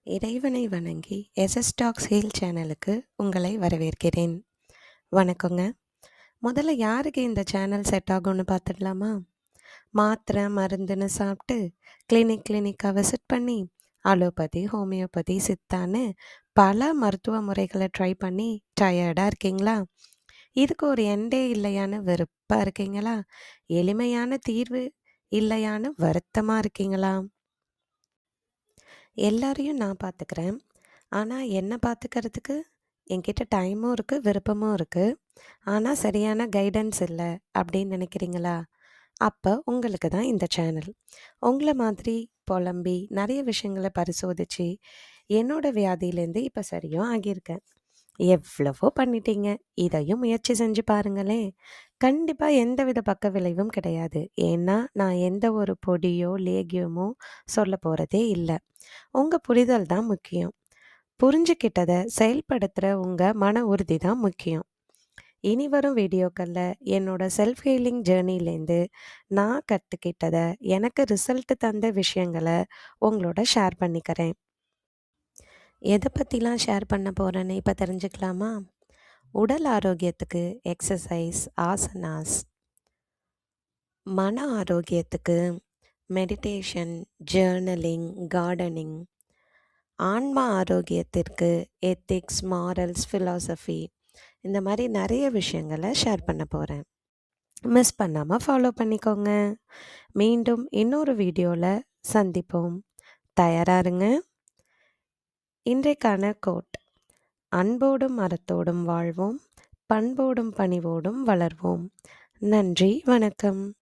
இறைவனை வணங்கி SS tax heel சேனலுக்கு உங்களை வரவேற்கிறேன். வணக்கங்க. முதல்ல யாருக்கு இந்த சேனல் செட் ஆகும்னு பார்த்துடலாமா? மாத்திரை மருந்துன்னு சாப்பிட்டு கிளினிக்காக விசிட் பண்ணி அலோபதி, ஹோமியோபதி, சித்தான்னு பல மருத்துவ முறைகளை ட்ரை பண்ணி டயர்டாக இருக்கீங்களா? இதுக்கு ஒரு எண்டே இல்லையான்னு வெறுப்பாக இருக்கீங்களா? எளிமையான தீர்வு இல்லையான்னு வருத்தமாக இருக்கீங்களா? எல்லாரையும் நான் பார்த்துக்கிறேன். ஆனா, என்ன பார்த்துக்கிறதுக்கு என்கிட்ட டைமும் இருக்கு, விருப்பமும் இருக்கு. ஆனா, சரியான கைடன்ஸ் இல்ல அப்படின்னு நினைக்கிறீங்களா? அப்ப உங்களுக்கு தான் இந்த சேனல். உங்கள மாதிரி புலம்பி நெறைய விஷயங்கள பரிசோதிச்சு, என்னோட வியாதியிலேருந்து இப்ப சரியும் ஆகியிருக்கேன். எவ்வளவோ பண்ணிட்டீங்க. இதையும் முயற்சி செஞ்சு பாருங்களேன். கண்டிப்பா எந்தவித பக்க விளைவும் கிடையாது. ஏன்னா, நான் எந்த ஒரு பொடியோ, லேகியமோ சொல்லப் போறதே இல்ல. உங்க புரிதல் தான் முக்கியம். புரிஞ்சுக்கிட்டத செயல்படுத்துற உங்க மன உறுதி தான் முக்கியம். இனி வரும் வீடியோக்கள்ல என்னோட செல்ஃப் ஹீலிங் ஜேர்னிலேருந்து நான் கத்துக்கிட்டத, எனக்கு ரிசல்ட் தந்த விஷயங்கள உங்களோட ஷேர் பண்ணிக்கிறேன். எத பத்திலாம் ஷேர் பண்ண போறேன்னு இப்ப தெரிஞ்சுக்கலாமா? உடல் ஆரோக்கியத்துக்கு எக்ஸசைஸ், ஆசனாஸ், மன ஆரோக்கியத்துக்கு மெடிடேஷன், ஜர்னலிங், கார்டனிங், ஆன்ம ஆரோக்கியத்திற்கு எத்திக்ஸ், மாரல்ஸ், ஃபிலாசபி இந்த மாதிரி நிறைய விஷயங்களை ஷேர் பண்ண போகிறேன். மிஸ் பண்ணாமல் ஃபாலோ பண்ணிக்கோங்க. மீண்டும் இன்னொரு வீடியோவில் சந்திப்போம். தயாராக இருங்க. இன்றைக்கான கோட்: அன்போடும் மரத்தோடும் வாழ்வோம், பண்போடும் பணிவோடும் வளர்வோம். நன்றி, வணக்கம்.